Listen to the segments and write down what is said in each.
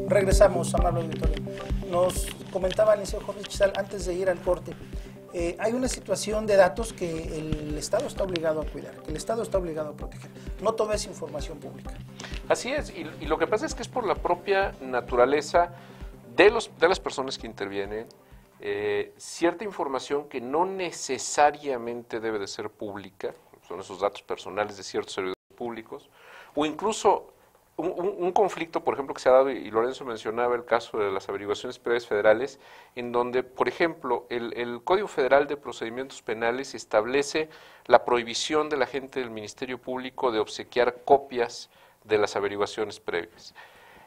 Regresamos, amable auditorio. Nos comentaba el licenciado Jorge Chizal antes de ir al corte. Hay una situación de datos que el Estado está obligado a cuidar, que el Estado está obligado a proteger. No toda es información pública. Así es, y lo que pasa es que es por la propia naturaleza de las personas que intervienen, cierta información que no necesariamente debe de ser pública, son esos datos personales de ciertos servidores públicos, o incluso un conflicto, por ejemplo, que se ha dado, y Lorenzo mencionaba el caso de las averiguaciones previas federales, en donde, por ejemplo, el Código Federal de Procedimientos Penales establece la prohibición del agente del Ministerio Público de obsequiar copias de las averiguaciones previas.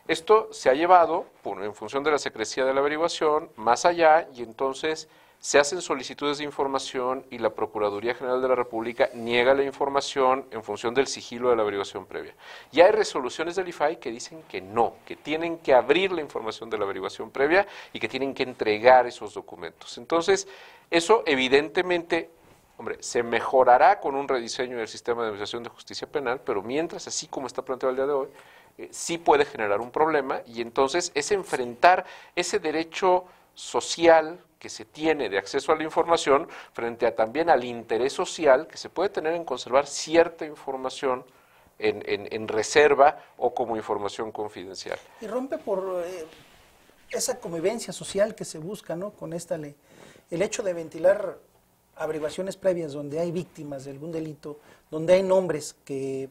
Esto se ha llevado, en función de la secrecía de la averiguación, más allá, y entonces se hacen solicitudes de información y la Procuraduría General de la República niega la información en función del sigilo de la averiguación previa. Ya hay resoluciones del IFAI que dicen que no, que tienen que abrir la información de la averiguación previa y que tienen que entregar esos documentos. Entonces, eso evidentemente, hombre, se mejorará con un rediseño del sistema de administración de justicia penal, pero mientras, así como está planteado el día de hoy, sí puede generar un problema, y entonces es enfrentar ese derecho social que se tiene de acceso a la información frente a también al interés social que se puede tener en conservar cierta información en reserva o como información confidencial. Y rompe por esa convivencia social que se busca, ¿no?, con esta ley. El hecho de ventilar averiguaciones previas donde hay víctimas de algún delito, donde hay nombres que,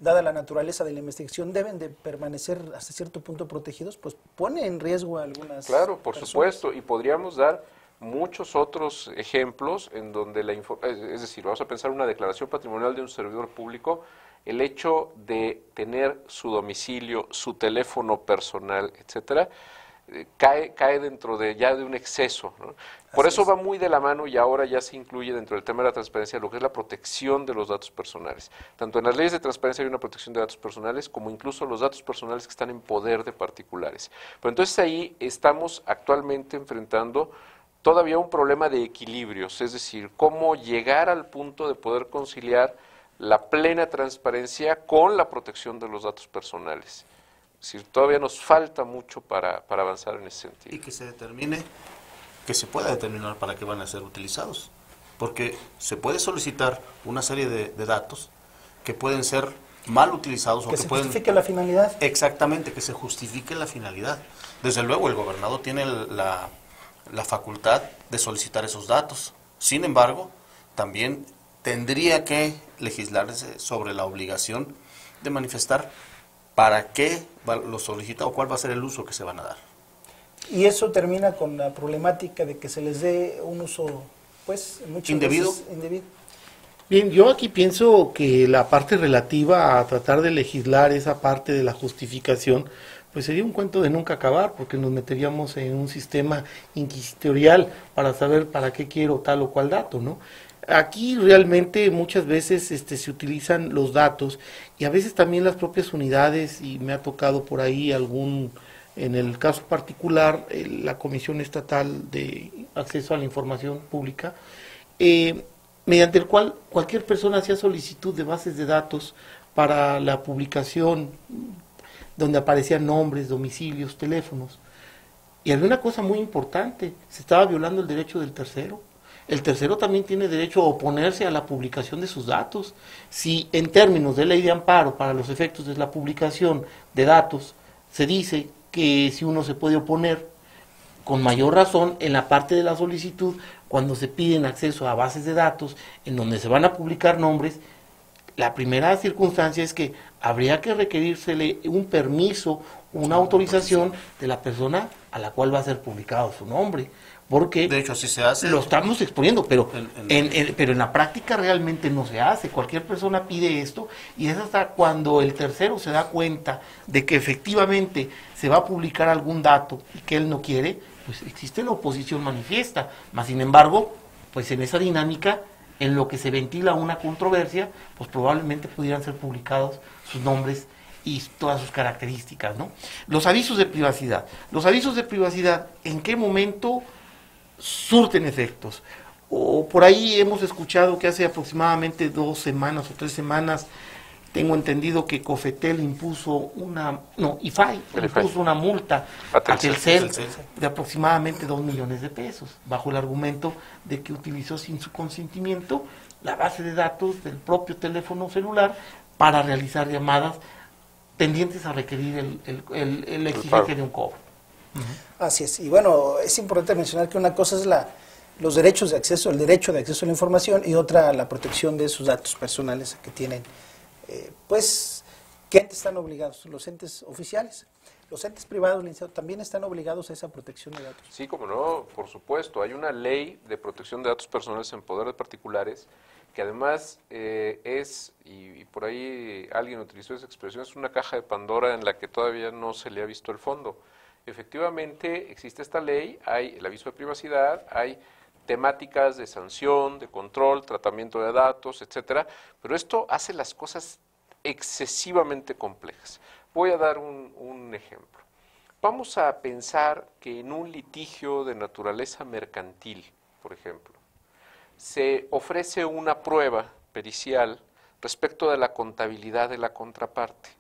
dada la naturaleza de la investigación, deben de permanecer hasta cierto punto protegidos, pues pone en riesgo a algunas Claro, por personas. supuesto, y podríamos dar muchos otros ejemplos en donde es decir, vamos a pensar una declaración patrimonial de un servidor público, el hecho de tener su domicilio, su teléfono personal, etcétera, cae dentro de ya de un exceso, ¿no? Por eso va muy de la mano, y ahora ya se incluye dentro del tema de la transparencia lo que es la protección de los datos personales. Tanto en las leyes de transparencia hay una protección de datos personales, como incluso los datos personales que están en poder de particulares. Pero entonces ahí estamos actualmente enfrentando todavía un problema de equilibrios, es decir, cómo llegar al punto de poder conciliar la plena transparencia con la protección de los datos personales. Es decir, todavía nos falta mucho para avanzar en ese sentido. Y que se determine, que se pueda determinar para qué van a ser utilizados. Porque se puede solicitar una serie de datos que pueden ser mal utilizados. Que o se que pueden justifique la finalidad. Exactamente, que se justifique la finalidad. Desde luego, el gobernador tiene la facultad de solicitar esos datos. Sin embargo, también tendría que legislarse sobre la obligación de manifestar para qué lo solicita o cuál va a ser el uso que se van a dar. Y eso termina con la problemática de que se les dé un uso, pues, muchas ¿Indebido? veces indebido. Bien, yo aquí pienso que la parte relativa a tratar de legislar esa parte de la justificación, pues sería un cuento de nunca acabar, porque nos meteríamos en un sistema inquisitorial para saber para qué quiero tal o cual dato, ¿no? Aquí realmente muchas veces se utilizan los datos y a veces también las propias unidades, y me ha tocado por ahí en el caso particular, la Comisión Estatal de Acceso a la Información Pública, mediante el cual cualquier persona hacía solicitud de bases de datos para la publicación donde aparecían nombres, domicilios, teléfonos. Y había una cosa muy importante, se estaba violando el derecho del tercero. El tercero también tiene derecho a oponerse a la publicación de sus datos. Si en términos de ley de amparo para los efectos de la publicación de datos se dice que si uno se puede oponer, con mayor razón en la parte de la solicitud, cuando se piden acceso a bases de datos en donde se van a publicar nombres, la primera circunstancia es que habría que requerírsele un permiso, una autorización de la persona a la cual va a ser publicado su nombre. Porque de hecho así se hace. Lo estamos exponiendo, pero pero en la práctica realmente no se hace. Cualquier persona pide esto y es hasta cuando el tercero se da cuenta de que efectivamente se va a publicar algún dato y que él no quiere, pues existe la oposición manifiesta. Mas sin embargo, pues en esa dinámica, en lo que se ventila una controversia, pues probablemente pudieran ser publicados sus nombres y todas sus características, ¿no? Los avisos de privacidad. Los avisos de privacidad, ¿en qué momento surten efectos? O por ahí hemos escuchado que hace aproximadamente 2 semanas o 3 semanas tengo entendido que Cofetel impuso IFAI El impuso IFAI. una multa A a Telcel. Telcel de aproximadamente 2 millones de pesos, bajo el argumento de que utilizó sin su consentimiento la base de datos del propio teléfono celular para realizar llamadas tendientes a requerir la exigencia de un cobro. Así es. Y bueno, es importante mencionar que una cosa es los derechos de acceso, el derecho de acceso a la información, y otra la protección de sus datos personales que tienen, ¿qué entes están obligados? Los entes oficiales. Los entes privados, licenciado, también están obligados a esa protección de datos. Sí, como no, por supuesto. Hay una ley de protección de datos personales en poder de particulares que además y por ahí alguien utilizó esa expresión, es una caja de Pandora en la que todavía no se le ha visto el fondo. Efectivamente, existe esta ley, hay el aviso de privacidad, hay temáticas de sanción, de control, tratamiento de datos, etcétera, pero esto hace las cosas excesivamente complejas. Voy a dar un ejemplo. Vamos a pensar que en un litigio de naturaleza mercantil, por ejemplo, se ofrece una prueba pericial respecto de la contabilidad de la contraparte.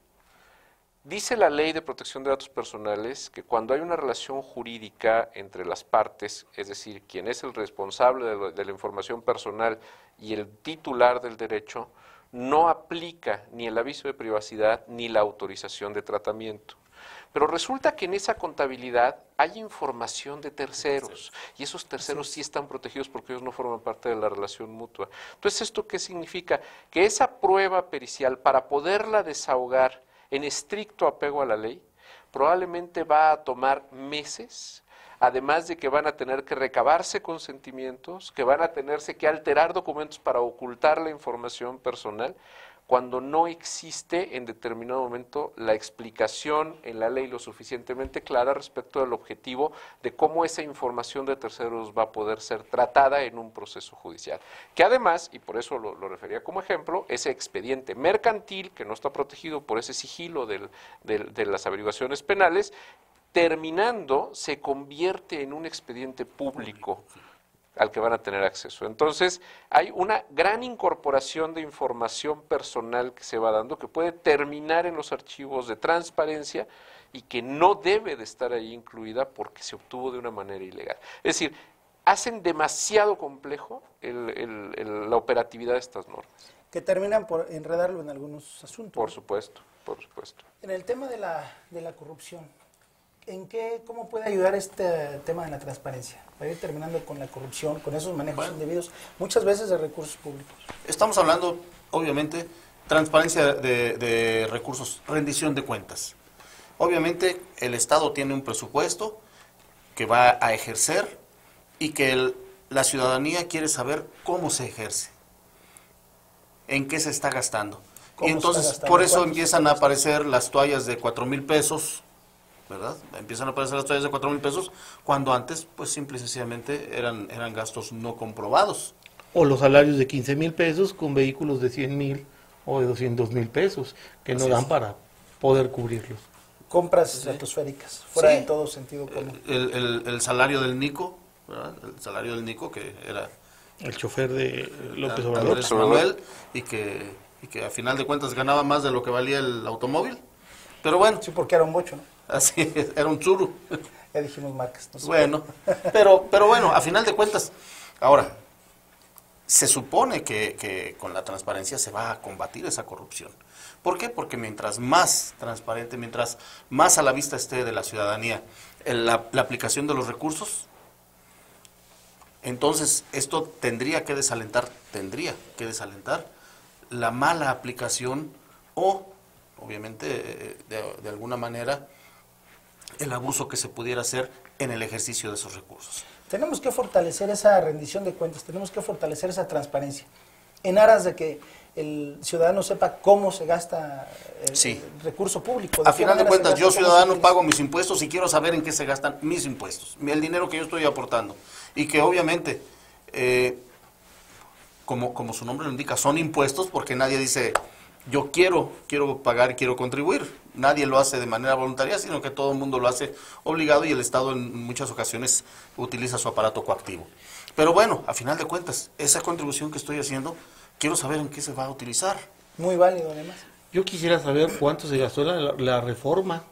Dice la Ley de Protección de Datos Personales que cuando hay una relación jurídica entre las partes, es decir, quien es el responsable de la información personal y el titular del derecho, no aplica ni el aviso de privacidad ni la autorización de tratamiento. Pero resulta que en esa contabilidad hay información de terceros y esos terceros sí están protegidos porque ellos no forman parte de la relación mutua. Entonces, ¿esto qué significa? Que esa prueba pericial, para poderla desahogar en estricto apego a la ley, probablemente va a tomar meses, además de que van a tener que recabarse consentimientos, que van a tenerse que alterar documentos para ocultar la información personal, cuando no existe en determinado momento la explicación en la ley lo suficientemente clara respecto del objetivo de cómo esa información de terceros va a poder ser tratada en un proceso judicial. Que además, y por eso lo refería como ejemplo, ese expediente mercantil que no está protegido por ese sigilo de las averiguaciones penales, terminando se convierte en un expediente público al que van a tener acceso. Entonces, hay una gran incorporación de información personal que se va dando, que puede terminar en los archivos de transparencia y que no debe de estar ahí incluida porque se obtuvo de una manera ilegal. Es decir, hacen demasiado complejo la operatividad de estas normas. Que terminan por enredarlo en algunos asuntos. Por supuesto, por supuesto. En el tema de la corrupción, ¿cómo puede ayudar este tema de la transparencia? Para ir terminando con la corrupción, con esos manejos indebidos, muchas veces de recursos públicos. Estamos hablando, obviamente, transparencia de recursos, rendición de cuentas. Obviamente, el Estado tiene un presupuesto que va a ejercer y que la ciudadanía quiere saber cómo se ejerce, en qué se está gastando. Y entonces, por eso empiezan a aparecer las toallas de 4,000 pesos, ¿verdad? Empiezan a aparecer las toallas de 4,000 pesos, cuando antes, pues simple y sencillamente eran gastos no comprobados. O los salarios de 15,000 pesos con vehículos de 100,000 o de 200,000 pesos, que no dan para poder cubrirlos. Compras estratosféricas, fuera de todo sentido común. El salario del Nico, ¿verdad? El salario del Nico, que era El chofer de López Obrador. Andrés Manuel, y que a final de cuentas ganaba más de lo que valía el automóvil. Pero bueno. Sí, porque era un bocho, ¿no? Así es, era un churro. Ya dijimos marcas. No sé. Bueno, pero bueno, a final de cuentas, ahora, se supone que con la transparencia se va a combatir esa corrupción. ¿Por qué? Porque mientras más transparente, mientras más a la vista esté de la ciudadanía la aplicación de los recursos, entonces esto tendría que desalentar la mala aplicación o, obviamente, de alguna manera, el abuso que se pudiera hacer en el ejercicio de esos recursos. Tenemos que fortalecer esa rendición de cuentas, tenemos que fortalecer esa transparencia, en aras de que el ciudadano sepa cómo se gasta el recurso público. A final de cuentas, yo ciudadano pago mis impuestos y quiero saber en qué se gastan mis impuestos, el dinero que yo estoy aportando. Y que obviamente, como su nombre lo indica, son impuestos porque nadie dice, yo quiero pagar y quiero contribuir. Nadie lo hace de manera voluntaria, sino que todo el mundo lo hace obligado y el Estado en muchas ocasiones utiliza su aparato coactivo. Pero bueno, a final de cuentas, esa contribución que estoy haciendo, quiero saber en qué se va a utilizar. Muy válido, además. Yo quisiera saber cuánto se gastó la reforma,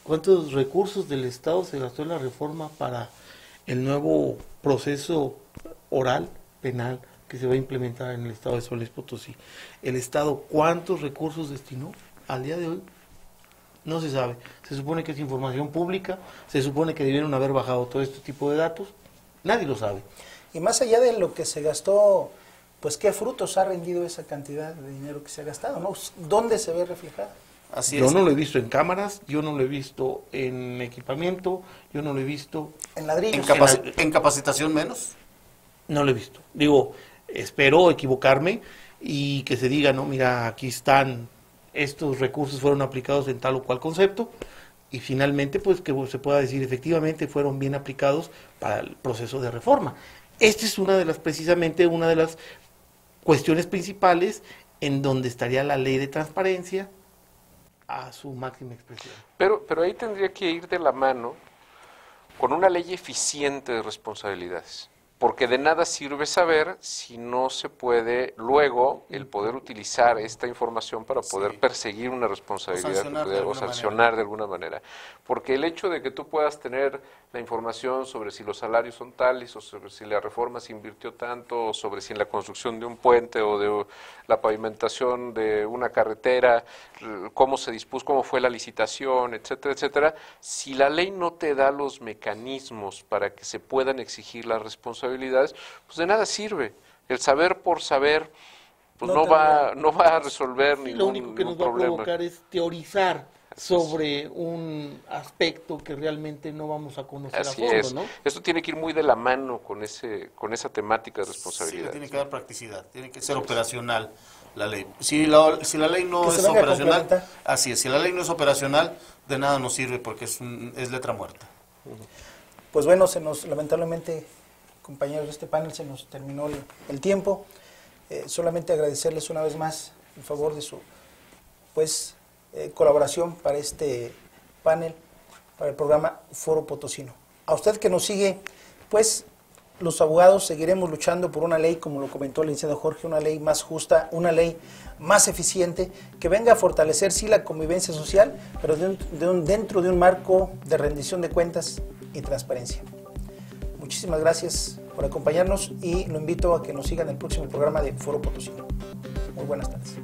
cuántos recursos del Estado se gastó en la reforma para el nuevo proceso oral penal que se va a implementar en el Estado de San Luis Potosí. El Estado, ¿cuántos recursos destinó al día de hoy? No se sabe. Se supone que es información pública, se supone que debieron haber bajado todo este tipo de datos, nadie lo sabe. Y más allá de lo que se gastó, pues qué frutos ha rendido esa cantidad de dinero que se ha gastado, ¿no? ¿Dónde se ve reflejada? Así Yo es. no lo he visto en cámaras, yo no lo he visto en equipamiento, yo no lo he visto, En ladrillos. En capacitación menos. no lo he visto. Digo, espero equivocarme y que se diga, no, mira, aquí están, estos recursos fueron aplicados en tal o cual concepto, y finalmente pues que se pueda decir efectivamente fueron bien aplicados para el proceso de reforma. Esta es precisamente una de las cuestiones principales en donde estaría la ley de transparencia a su máxima expresión. Pero ahí tendría que ir de la mano con una ley eficiente de responsabilidades. Porque de nada sirve saber si no se puede luego el poder utilizar esta información para poder perseguir una responsabilidad o sancionar de alguna manera. Porque el hecho de que tú puedas tener la información sobre si los salarios son tales o sobre si la reforma se invirtió tanto o sobre si en la construcción de un puente o de la pavimentación de una carretera, cómo se dispuso, cómo fue la licitación, etcétera, etcétera, si la ley no te da los mecanismos para que se puedan exigir las responsabilidades, pues de nada sirve. El saber por saber pues no va a resolver Sí, lo único que nos va a problema. provocar es teorizar sobre un aspecto que realmente no vamos a conocer Así a fondo, es. ¿no? Esto tiene que ir muy de la mano con esa temática de Sí, responsabilidad. le tiene que dar practicidad, tiene que ser operacional la ley. Si la ley no Que se es venga a operacional, complementar. así es, si la ley no es operacional, de nada nos sirve porque es letra muerta. Pues bueno, lamentablemente, compañeros de este panel, se nos terminó el tiempo. Solamente agradecerles una vez más el favor de su colaboración para este panel, para el programa Foro Potosino. A usted que nos sigue, pues los abogados seguiremos luchando por una ley, como lo comentó el licenciado Jorge, una ley más justa, una ley más eficiente, que venga a fortalecer, sí, la convivencia social, pero dentro de un marco de rendición de cuentas y transparencia. Muchísimas gracias por acompañarnos y lo invito a que nos sigan en el próximo programa de Foro Potosino. Muy buenas tardes.